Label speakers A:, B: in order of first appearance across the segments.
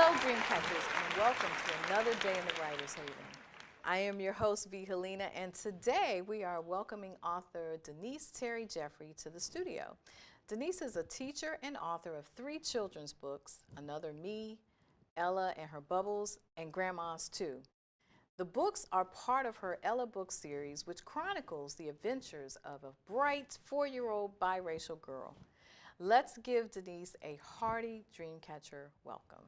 A: Dreamcatchers, and welcome to another day in the Writer's Haven. I am your host, Helena, and today we are welcoming author Daneace Terry Jeffery to the studio. Daneace is a teacher and author of 3 children's books, Another Me, Ella and Her Bubbles, and Grandma's Too. The books are part of her Ella book series, which chronicles the adventures of a bright 4-year-old biracial girl. Let's give Daneace a hearty Dreamcatcher welcome.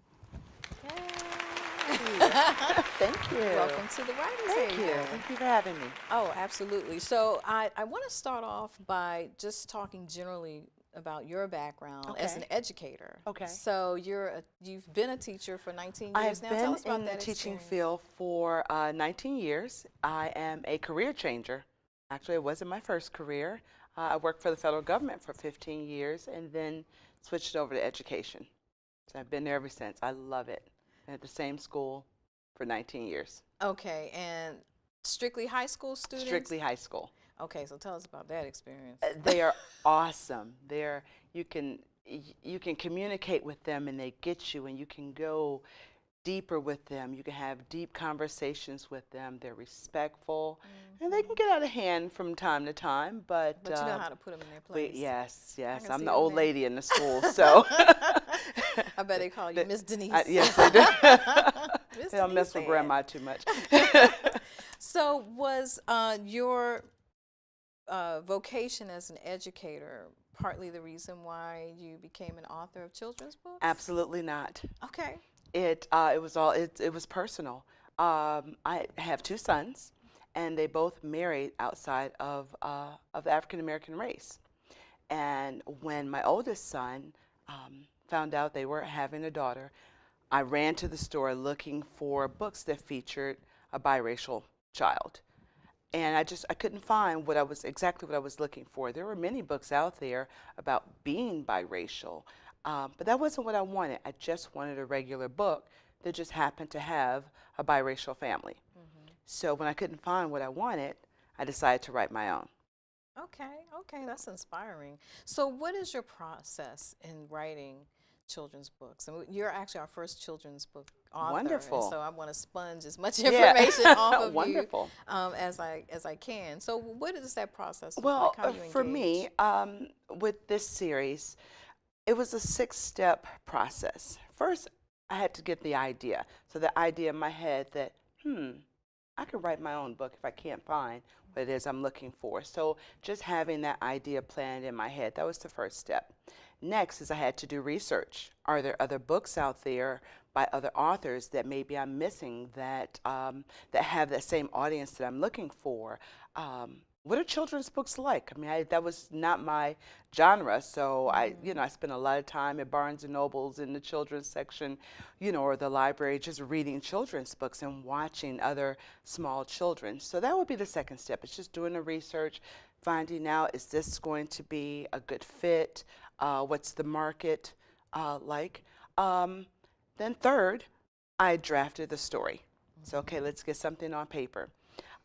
B: Thank you.
A: Welcome to the Writer's Haven.
B: Thank you. Thank you for having me.
A: Oh, absolutely. So I want to start off by just talking generally about your background as an educator.
B: Okay.
A: So you've been a teacher for 19 years now. Tell us about that.
B: I've been in the teaching field for 19 years. I am a career changer. Actually, it wasn't my first career. I worked for the federal government for 15 years and then switched over to education. So I've been there ever since. I love it. Been at the same school for 19 years.
A: Okay, and strictly high school students?
B: Strictly high school.
A: Okay, so tell us about that experience.
B: They are awesome. You can communicate with them and they get you, and you can go deeper with them. You can have deep conversations with them. They're respectful, and they can get out of hand from time to time. But
A: you know how to put them in their place.
B: Yes. I'm the old lady in the school, so.
A: I bet they call you Miss Daneace.
B: Yes, they do. They don't mess with Grandma too much.
A: So was your vocation as an educator partly the reason why you became an author of children's books?
B: Absolutely not.
A: Okay.
B: It was personal. I have 2 sons, and they both married outside of the African American race. And when my oldest son found out they were having a daughter, I ran to the store looking for books that featured a biracial child. And I couldn't find exactly what I was looking for. There were many books out there about being biracial, but that wasn't what I wanted. I just wanted a regular book that just happened to have a biracial family. Mm-hmm. So when I couldn't find what I wanted, I decided to write my own.
A: Okay, that's inspiring. So what is your process in writing children's books? And you're actually our first children's book author.
B: Wonderful.
A: And so I want to sponge as much information off of
B: Wonderful.
A: you as I can. So what is that process look
B: well,
A: like? How do you
B: for
A: engage?
B: me, with this series, it was a 6-step process. First, I had to get the idea. So the idea in my head that, I could write my own book if I can't find what it is I'm looking for. So just having that idea planned in my head, that was the first step. Next is I had to do research. Are there other books out there by other authors that maybe I'm missing that have that same audience that I'm looking for? What are children's books like? I mean, that was not my genre, so I spent a lot of time at Barnes and Nobles in the children's section, or the library, just reading children's books and watching other small children. So that would be the second step. It's just doing the research, finding out, is this going to be a good fit? What's the market like? Then third, I drafted the story. So, okay, let's get something on paper.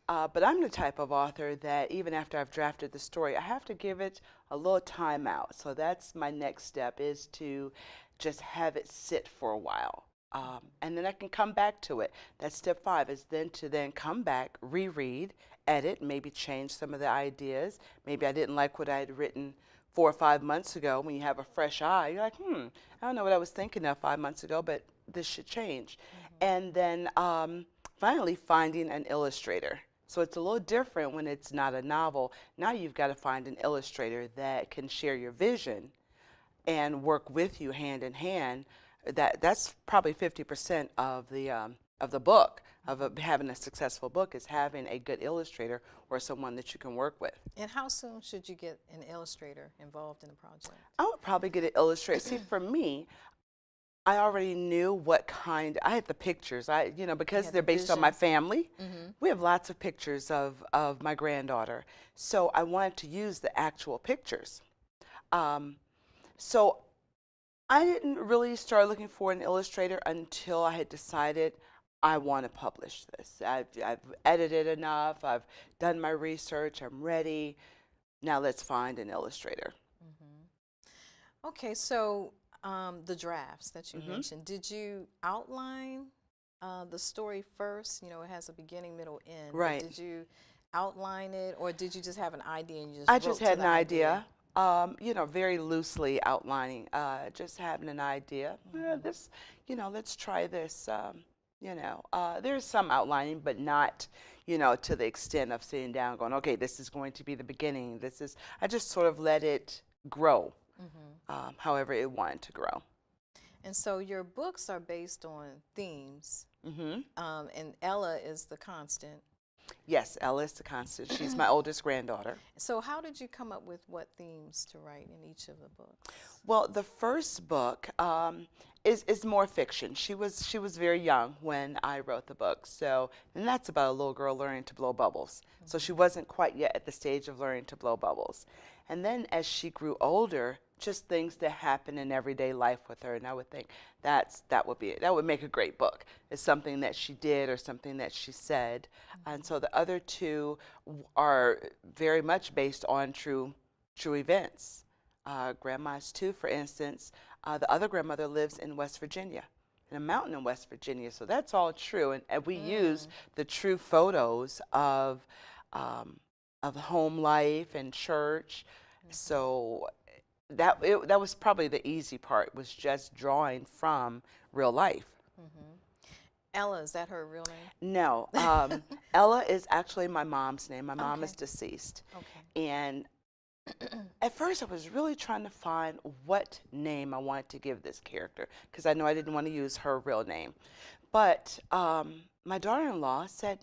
B: But I'm the type of author that even after I've drafted the story, I have to give it a little time out. So that's my next step, is to just have it sit for a while. And then I can come back to it. That's step 5, is then to come back, reread, edit, maybe change some of the ideas. Maybe I didn't like what I had written 4 or 5 months ago. When you have a fresh eye, you're like, I don't know what I was thinking of 5 months ago, but this should change. Mm-hmm. And then finally finding an illustrator. So it's a little different when it's not a novel. Now you've got to find an illustrator that can share your vision and work with you hand in hand. That's probably 50% of the book, of having a successful book, is having a good illustrator or someone that you can work with.
A: And how soon should you get an illustrator involved in the project?
B: I would probably get an illustrator. See, for me, I already knew what kind. I had the pictures. Because they're based on my family. Mm-hmm. We have lots of pictures of my granddaughter. So I wanted to use the actual pictures. So I didn't really start looking for an illustrator until I had decided I want to publish this. I've edited enough. I've done my research. I'm ready. Now let's find an illustrator.
A: Mm-hmm. Okay, so the drafts that you
B: Hmm.
A: mentioned, did you outline the story first? You know, it has a beginning, middle, end, but
B: Right.
A: did you outline it, or did you just have an idea and you just
B: I just
A: wrote to
B: had an
A: the idea?
B: idea, very loosely outlining, just having an idea.
A: Hmm.
B: This, let's try this. There's some outlining, but not, to the extent of sitting down going, okay, this is going to be the beginning. I just sort of let it grow,
A: Hmm.
B: however it wanted to grow.
A: And so your books are based on themes,
B: Hmm.
A: and Ella is the constant.
B: Yes, Ella is the constant. She's my oldest granddaughter.
A: So how did you come up with what themes to write in each of the books?
B: Well, the first book is more fiction. She was very young when I wrote the book. So, and that's about a little girl learning to blow bubbles. So she
A: Hmm.
B: wasn't quite yet at the stage of learning to blow bubbles. And then as she grew older, just things that happen in everyday life with her, and I would think that would be it. That would make a great book. It's something that she did or something that she said. And so the other two are very much based on true events. Grandma's two, for instance, the other grandmother lives in West Virginia, in a mountain in West Virginia. So that's all true. And we use
A: Mm.
B: the true photos um, of home life and church.
A: Hmm.
B: So that was probably the easy part, was just drawing from real life.
A: Hmm. Ella, is that her real
B: No,
A: name?
B: Ella is actually my mom's name. My mom is
A: Okay.
B: deceased.
A: Okay.
B: And at first, I was really trying to find what name I wanted to give this character because I know I didn't want to use her real name. But my daughter in law said,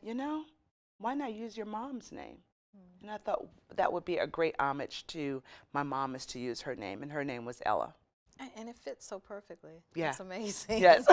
B: why not use your mom's name?
A: Mm.
B: And I thought that would be a great homage to my mom, is to use her name. And her name was Ella.
A: And it fits so perfectly.
B: Yeah.
A: That's amazing.
B: Yes.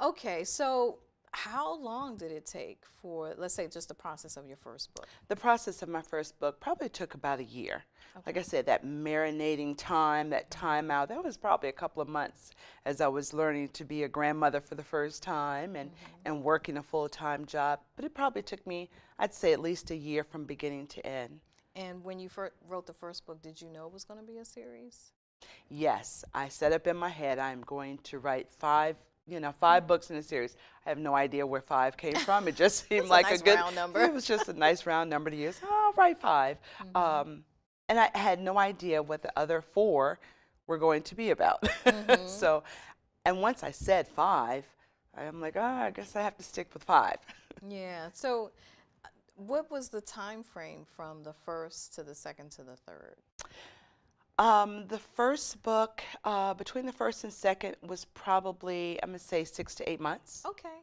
A: Okay, so how long did it take for, let's say, just the process of your first book?
B: The process of my first book probably took about a year. Like I
A: Okay.
B: said, that marinating time, that time out, that was probably a couple of months as I was learning to be a grandmother for the first time
A: Hmm.
B: and working a full-time job. But it probably took me, I'd say, at least a year from beginning to end.
A: And when you wrote the first book, did you know it was going to be a series?
B: Yes, I set up in my head I'm going to write five books in a series. I have no idea where five came from. It just seemed
A: It's a
B: like
A: nice round number.
B: it was just a nice round number to use. Oh, I'll write five.
A: Hmm.
B: Um, and I had no idea what the other four were going to be about.
A: Hmm.
B: So, and once I said five, I'm like, I guess I have to stick with five.
A: Yeah. So, what was the time frame from the first to the second to the third?
B: The first book, between the first and second, was probably, I'm going to say, 6 to 8 months.
A: Okay.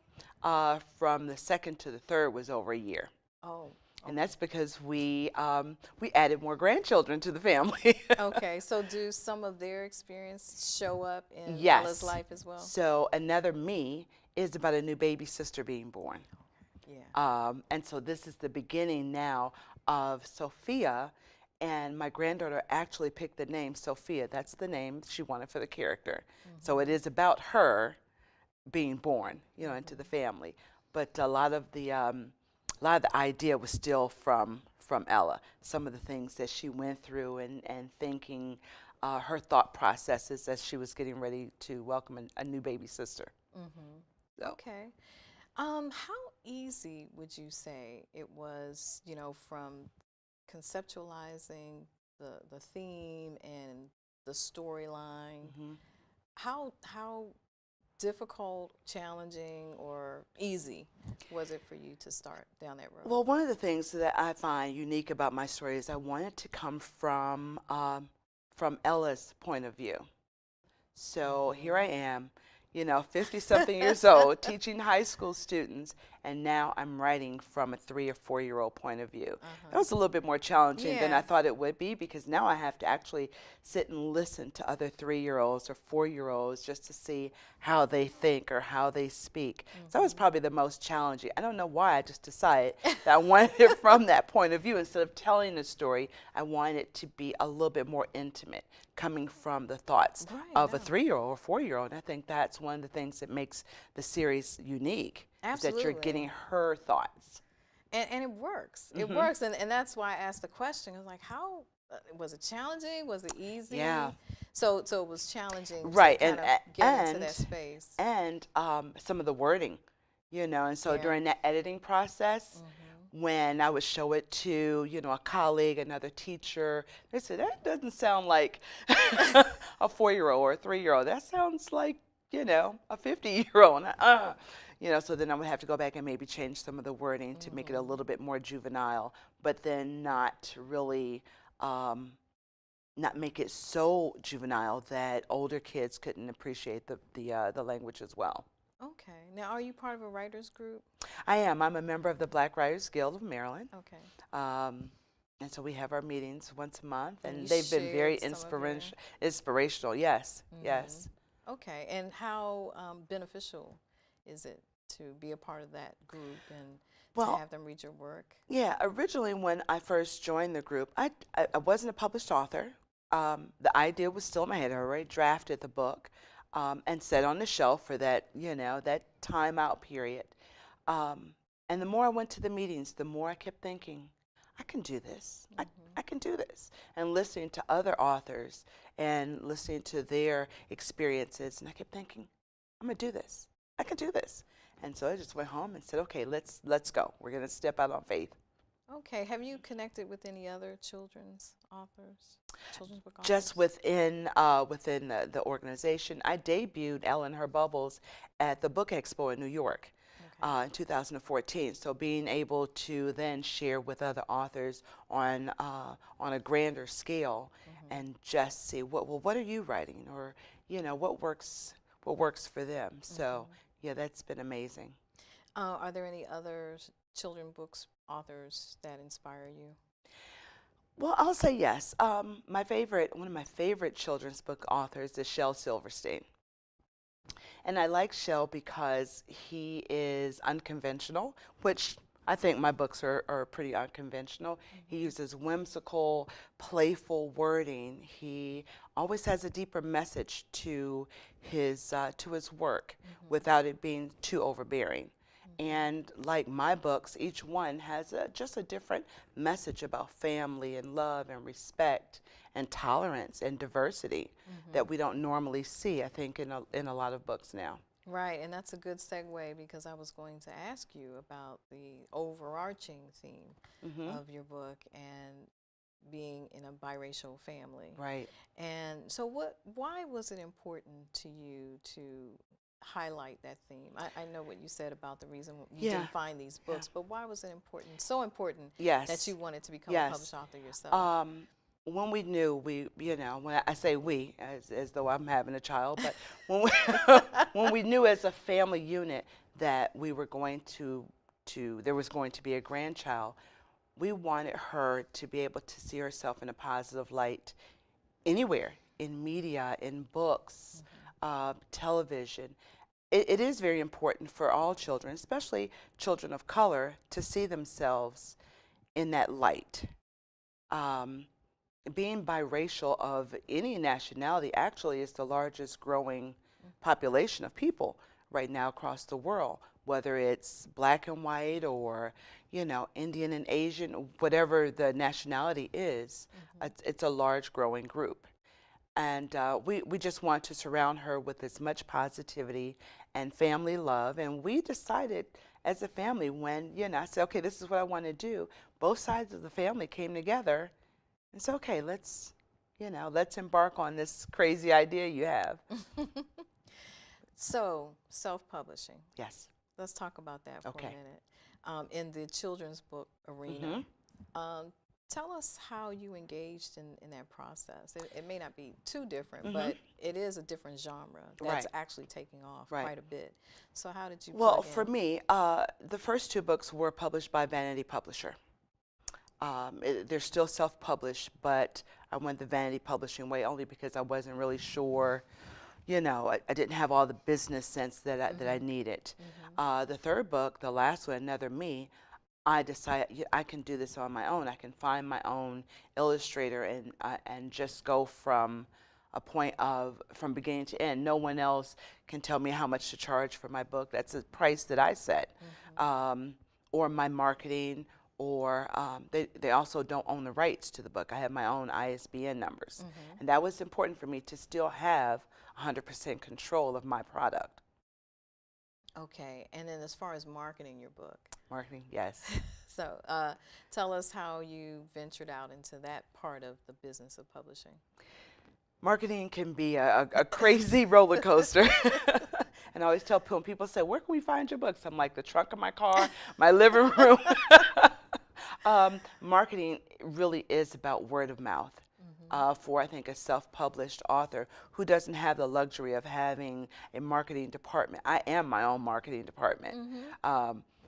B: From the second to the third was over a year.
A: Oh,
B: And
A: okay.
B: that's because we added more grandchildren to the family.
A: Okay. So, do some of their experience show up in Ella's
B: Yes.
A: life as well?
B: So Another Me is about a new baby sister being born.
A: Yeah.
B: And so this is the beginning now of Sophia. And my granddaughter actually picked the name Sophia. That's the name she wanted for the character. So it
A: Hmm.
B: is about her being born, into the
A: Hmm.
B: family. But a lot of the idea was still from Ella. Some of the things that she went through and thinking, her thought processes as she was getting ready to welcome a new baby sister.
A: Hmm.
B: So,
A: Okay. How easy would you say it was, from conceptualizing the theme and the storyline?
B: hmm
A: How difficult, challenging, or easy was it for you to start down that road?
B: well, one of the things that I find unique about my story is I want it to come from Ella's point of view. So here I
A: Hmm.
B: am, 50 something years old, teaching high school students, and now I'm writing from a 3 or 4 year old point of view. That
A: Uh-huh.
B: was a little bit more challenging than I
A: Yeah.
B: thought it would be because now I have to actually sit and listen to other 3 year olds or 4 year olds just to see how they think or how they speak. So that was
A: Hmm.
B: probably the most challenging. I don't know why I just decided that I wanted it from that point of view. Instead of telling a story, I wanted it to be a little bit more intimate, coming from the thoughts
A: Right.
B: of a
A: No.
B: 3 year old or 4 year old. And I think that's one of the things that makes the series unique, is that you're getting
A: Absolutely.
B: her thoughts.
A: And it works. It
B: Hmm.
A: works. And that's why I asked the question. I was like, how was it challenging? Was it
B: Yeah.
A: easy? So it was challenging to
B: Right,
A: kind of get into that space.
B: and some of the wording, and so
A: Yeah.
B: during that editing process,
A: Mm-hmm.
B: when I would show it to, a colleague, another teacher, they said, that doesn't sound like a 4-year-old or a 3-year-old. That sounds like, a 50-year-old. So then I would have to go back and maybe change some of the wording to make it a
A: Mm-hmm.
B: little bit more juvenile, but then not really, not make it so juvenile that older kids couldn't appreciate the language as well.
A: Okay. Now, are you part of a writers group?
B: I am. I'm a member of the Black Writers Guild of Maryland.
A: Okay.
B: Um, and so we have our meetings once a month,
A: And you
B: and they've been very
A: shared some of your.
B: inspirational. Yes,
A: Mm-hmm.
B: yes.
A: Okay. And how beneficial is it to be a part of that group and to
B: Well,
A: have them read your work?
B: yeah, originally when I first joined the group, I wasn't a published author. The idea was still in my head. I already drafted the book and set on the shelf for that, that timeout period. Um, and the more I went to the meetings, the more I kept thinking, I can do this. I
A: Mm-hmm.
B: can do this. And listening to other authors and listening to their experiences, and I kept thinking, I'm gonna do this. I can do this. And so I just went home and said, okay, let's go. We're gonna step out on faith.
A: Okay. Have you connected with any other children's book
B: Just
A: authors?
B: within the organization, I debuted Ellen Her Bubbles at the Book Expo in New York
A: Okay.
B: in 2014. So being able to then share with other authors on a grander scale
A: Mm-hmm.
B: and just see what are you writing, or what works for them. So
A: Mm-hmm.
B: yeah, that's been amazing.
A: Are there any other children books authors that inspire you?
B: Well, I'll say yes. One of my favorite children's book authors is Shel Silverstein. And I like Shel because he is unconventional, which I think my books are pretty unconventional. He
A: Mm-hmm.
B: uses whimsical, playful wording. He always has a deeper message to his work
A: Mm-hmm.
B: without it being too overbearing.
A: Mm-hmm.
B: And like my books, each one has just a different message about family and love and respect and tolerance and diversity that
A: Mm-hmm.
B: we don't normally see, I think, in a lot of books now.
A: Right, and that's a good segue because I was going to ask you about the overarching theme
B: Hmm.
A: of your book and being in a biracial family.
B: Right.
A: And so why was it important to you to highlight that theme? I know what you said about the reason you
B: Yeah.
A: didn't find these
B: Yeah.
A: books, but why was it important, so important that
B: Yes.
A: you wanted to become a
B: Yes.
A: published author yourself?
B: When we knew when I say we, as though I'm having a child, but when we, when we knew as a family unit that we were going to there was going to be a grandchild, we wanted her to be able to see herself in a positive light anywhere, in media, in books, television. It is very important for all children, especially children of color, to see themselves in that light. Um, Being biracial of any nationality actually is the largest growing population of people right now across the world, whether it's black and white or, Indian and Asian, whatever the nationality is,
A: Mm-hmm.
B: it's a large growing group. And we just want to surround her with as much positivity and family love. And we decided as a family when, I said, okay, this is what I want to do. Both sides of the family came together and said, okay, let's embark on this crazy idea you have.
A: So, self-publishing.
B: Yes.
A: Let's talk about that for a
B: Okay.
A: minute. In the children's book arena,
B: Mm-hmm.
A: um, tell us how you engaged in that process. It may not be too different,
B: Mm-hmm.
A: but it is a different genre that's
B: Right.
A: actually taking off
B: Right.
A: quite a bit. So, how did you
B: Well,
A: plug
B: for
A: in?
B: me, the first two books were published by Vanity Publisher. They're still self-published, but I went the Vanity Publishing way only because I wasn't really sure. I didn't have all the business sense that I
A: Mm-hmm.
B: needed.
A: Mm-hmm.
B: The third book, the last one, Another Me, I decided I can do this on my own. I can find my own illustrator and just go from a point of from beginning to end. No one else can tell me how much to charge for my book. That's the price that I set,
A: Mm-hmm.
B: or my marketing, or they also don't own the rights to the book. I have my own ISBN numbers.
A: Mm-hmm.
B: And that was important for me to still have 100% control of my product.
A: Okay. And then as far as marketing your book,
B: Marketing, yes.
A: so tell us how you ventured out into that part of the business of publishing.
B: Marketing can be a crazy roller coaster. And I always tell people, when people say, where can we find your books? I'm like, the trunk of my car, my living room. Marketing really is about word of mouth. For, I think, a self-published author who doesn't have the luxury of having a marketing department. I am my own marketing department.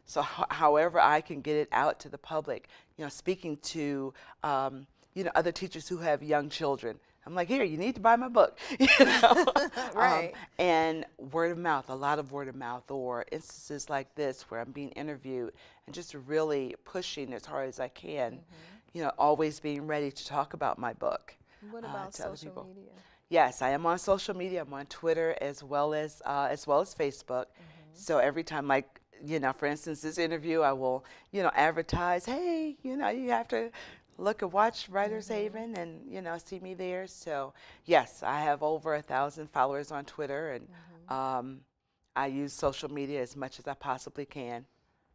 B: So however I can get it out to the public, speaking to, other teachers who have young children. I'm like, here, you need to buy my book.
A: Right.
B: And word of mouth, a lot of word of mouth, or instances like this where I'm being interviewed and just really pushing as hard as I can, always being ready to talk about my book
A: What about
B: to other
A: social
B: people.
A: media?
B: Yes, I am on social media. I'm on Twitter as well as Facebook. So every time, like, for instance, this interview, I will, advertise, hey, you have to watch Writers Haven and, see me there. So yes, I have over 1,000 followers on Twitter, and I use social media as much as I possibly can.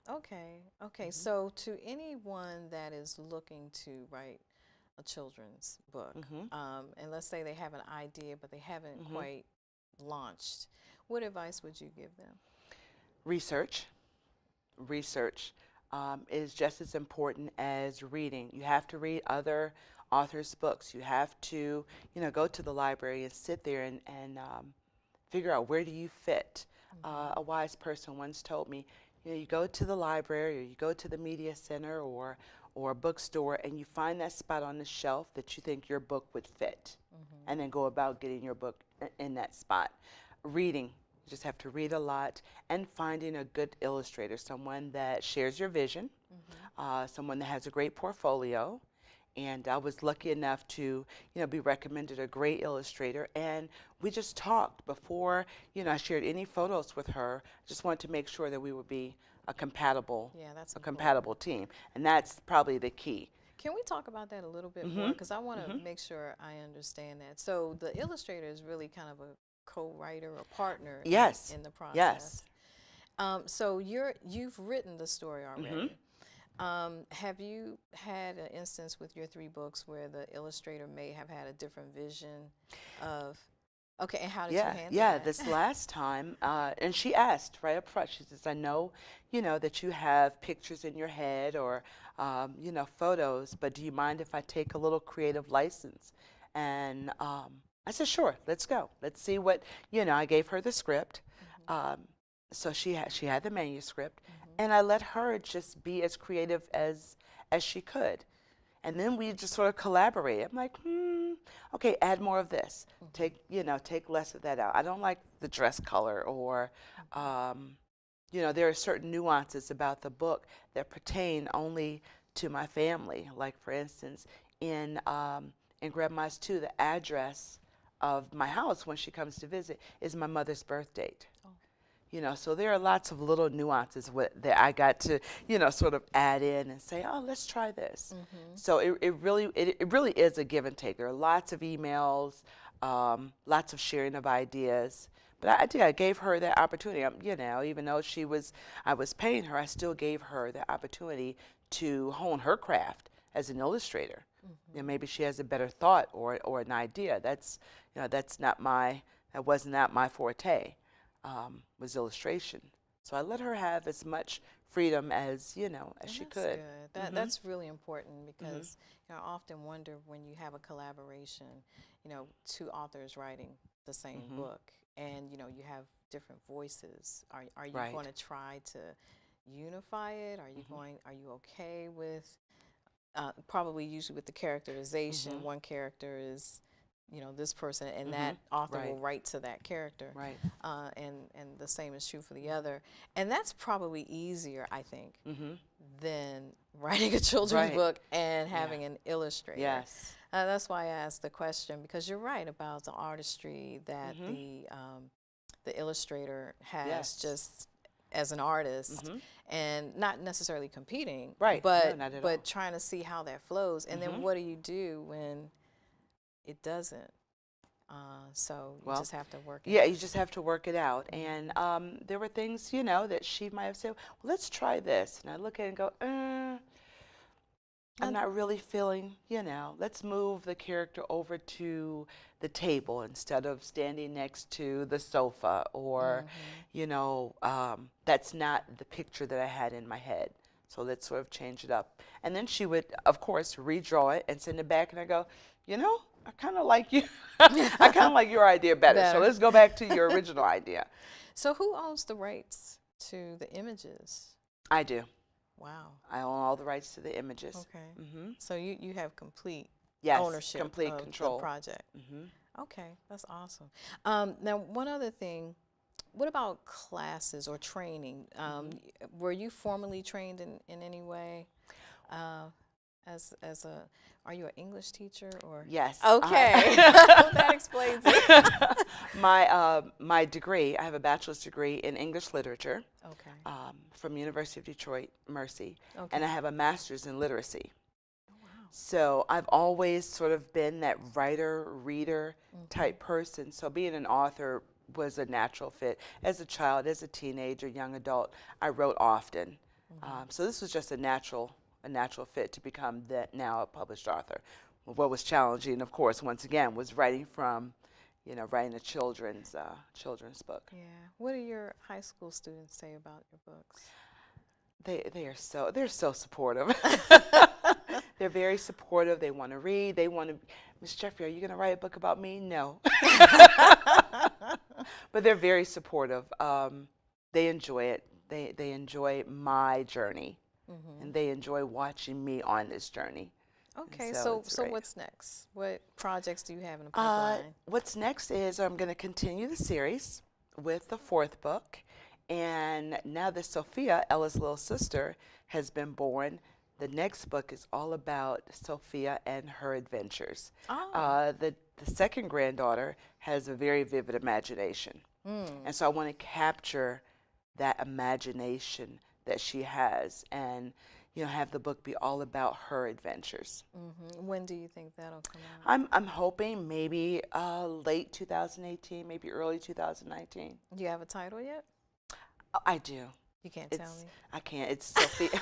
A: Okay. Okay. So to anyone that is looking to write a children's book, and let's say they have an idea, but they haven't quite launched, what advice would you give them?
B: Research. Research is just as important as reading. You have to read other authors' books. You have to, go to the library and sit there and figure out where do you fit. A wise person once told me, you go to the library or you go to the media center or a bookstore and you find that spot on the shelf that you think your book would fit, and then go about getting your book in that spot. Reading. You just have to read a lot, and finding a good illustrator, someone that shares your vision, someone that has a great portfolio. And I was lucky enough to, be recommended a great illustrator. And we just talked before, I shared any photos with her. Just wanted to make sure that we would be a compatible,
A: Yeah, that's
B: a
A: important.
B: compatible team. And that's probably the key.
A: Can we talk about that a little bit more? Because I want to make sure I understand that. So the illustrator is really kind of a co-writer or partner
B: Yes.
A: in the process.
B: Yes.
A: So you've written the story already. Have you had an instance with your 3 books where the illustrator may have had a different vision of? Okay, and how did you handle that?
B: This last time, and she asked right up front, she says, I know, that you have pictures in your head or, photos, but do you mind if I take a little creative license? And I said, sure, let's go. Let's see what, I gave her the script. So she had the manuscript, and I let her just be as creative as she could. And then we just sort of collaborated. I'm like, okay, add more of this. Take less of that out. I don't like the dress color, or, there are certain nuances about the book that pertain only to my family. Like, for instance, in Grandma's 2, the address of my house when she comes to visit is my mother's birth date. So there are lots of little nuances that I got to, sort of add in and say, oh, let's try this. So it really is a give and take. There are lots of emails, lots of sharing of ideas. But I gave her that opportunity. Even though I was paying her, I still gave her the opportunity to hone her craft as an illustrator. Maybe she has a better thought or an idea. That was not my forte. Was illustration. So I let her have as much freedom as she could.
A: That's good. That's really important because I often wonder when you have a collaboration, 2 authors writing the same book, and you have different voices. Are you going to try to unify it? Are you okay with probably usually with the characterization? One character is this person, and that author will write to that character.
B: Right.
A: And the same is true for the other. And that's probably easier, I think, than writing a children's book and having an illustrator.
B: Yes.
A: That's why I asked the question, because you're right about the artistry that the illustrator has.
B: Yes.
A: Just as an artist,
B: Mm-hmm.
A: and not necessarily competing,
B: Right.
A: but
B: No, not at all.
A: trying to see how that flows. And then
B: Mm-hmm.
A: what do you do when it doesn't? So you
B: Well,
A: just have to work it
B: yeah,
A: out.
B: you just have to work it out. And there were things, that she might have said, well, let's try this. And I look at it and go, I'm
A: And-
B: not really feeling, let's move the character over to the table instead of standing next to the sofa, or, that's not the picture that I had in my head. So let's sort of change it up. And then she would, of course, redraw it and send it back. And I go, I kind of like you. I kind of like your idea better. So
A: Better.
B: let's go back to your original idea.
A: So who owns the rights to the images?
B: I do.
A: Wow.
B: I own all the rights to the images.
A: Okay.
B: Mm-hmm.
A: So you have complete
B: Yes,
A: ownership
B: complete
A: of
B: control.
A: the project.
B: Mm-hmm.
A: Okay, that's awesome. Now, one other thing, what about classes or training? Were you formally trained in any way? As a, are you an English teacher or?
B: Yes.
A: Okay, that explains it.
B: My degree, I have a bachelor's degree in English literature
A: Okay.
B: from University of Detroit, Mercy,
A: Okay.
B: and I have a master's in literacy.
A: Oh, wow.
B: So I've always sort of been that writer, reader type person. So being an author was a natural fit. As a child, as a teenager, young adult, I wrote often. So this was just a natural fit to become now a published author. What was challenging, of course, once again, was writing a children's book.
A: Yeah. What do your high school students say about your books?
B: They're so supportive. They're very supportive. They want to read. They want to. Miss Jeffrey, are you going to write a book about me? No. But they're very supportive. They enjoy it. They enjoy my journey, and they enjoy watching me on this journey.
A: Okay,
B: So
A: so
B: great.
A: what's next? What projects do you have in the pipeline?
B: What's next is I'm going to continue the series with the fourth book, and now that Sophia, Ella's little sister, has been born, the next book is all about Sophia and her adventures.
A: Oh.
B: The second granddaughter has a very vivid imagination, and so I want to capture that imagination that she has, and have the book be all about her adventures.
A: When do you think that'll come out?
B: I'm hoping maybe late 2018, maybe early 2019.
A: Do you have a title yet?
B: I do.
A: You can't tell me.
B: I can't. It's Sophia.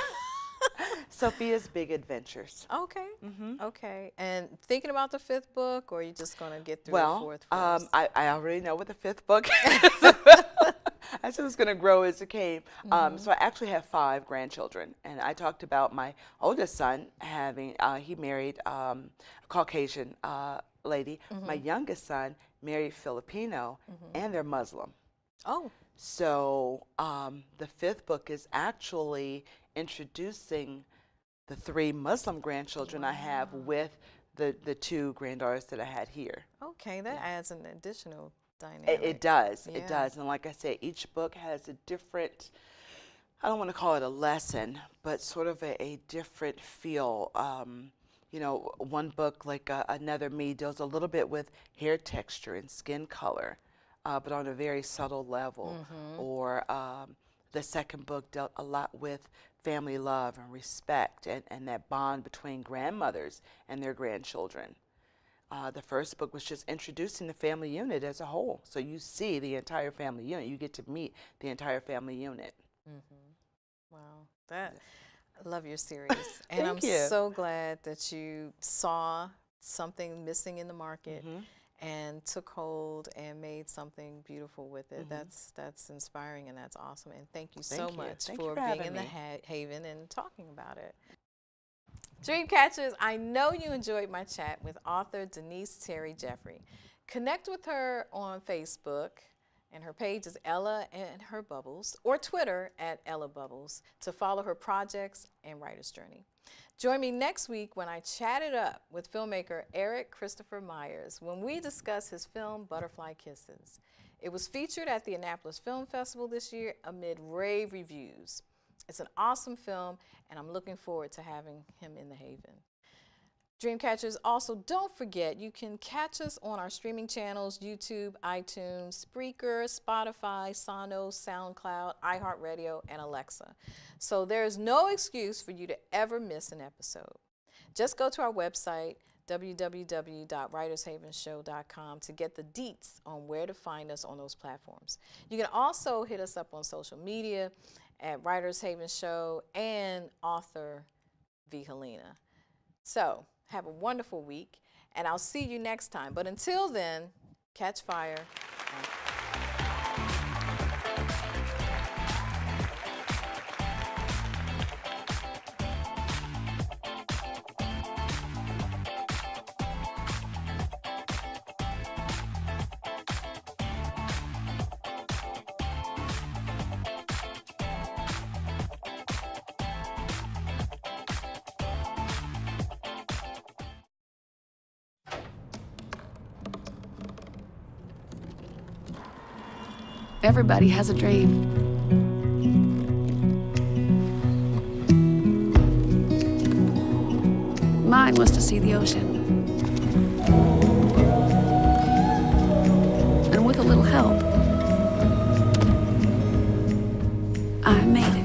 B: Sophia's Big Adventures.
A: Okay. Okay. And thinking about the fifth book, or are you just going to get through the
B: Well,
A: fourth first?
B: I already know what the fifth book is. I said it was going to grow as it came. So I actually have 5 grandchildren, and I talked about my oldest son having, he married a Caucasian lady. My youngest son married Filipino, and they're Muslim.
A: Oh.
B: So the fifth book is actually introducing the 3 Muslim grandchildren I have with the 2 granddaughters that I had here.
A: Okay, that adds an additional dynamic.
B: It does.
A: Yeah.
B: It does. And like I said, each book has a different, I don't want to call it a lesson, but sort of a different feel. One book, like Another Me, deals a little bit with hair texture and skin color, but on a very subtle level. Or the second book dealt a lot with family love and respect, and that bond between grandmothers and their grandchildren. The first book was just introducing the family unit as a whole. So you see the entire family unit. You get to meet the entire family unit.
A: Wow. I love your series. And I'm
B: Thank you.
A: so glad that you saw something missing in the market and took hold and made something beautiful with it. That's inspiring, and that's awesome. And thank you so much
B: Thank you
A: for
B: for
A: being
B: having
A: in the
B: me.
A: Haven and talking about it. Dreamcatchers, I know you enjoyed my chat with author Daneace Terry Jeffery. Connect with her on Facebook, and her page is Ella and Her Bubbles, or Twitter at Ella Bubbles, to follow her projects and writer's journey. Join me next week when I chat it up with filmmaker Eric Christopher Myers when we discuss his film Butterfly Kisses. It was featured at the Annapolis Film Festival this year amid rave reviews. It's an awesome film, and I'm looking forward to having him in the Haven. Dreamcatchers, also don't forget you can catch us on our streaming channels: YouTube, iTunes, Spreaker, Spotify, Sonos, SoundCloud, iHeartRadio, and Alexa. So there's no excuse for you to ever miss an episode. Just go to our website, www.writershavenshow.com, to get the deets on where to find us on those platforms. You can also hit us up on social media at Writers Haven Show and author V. Helena. So have a wonderful week, and I'll see you next time. But until then, catch fire.
C: Everybody has a dream. Mine was to see the ocean. And with a little help, I made it.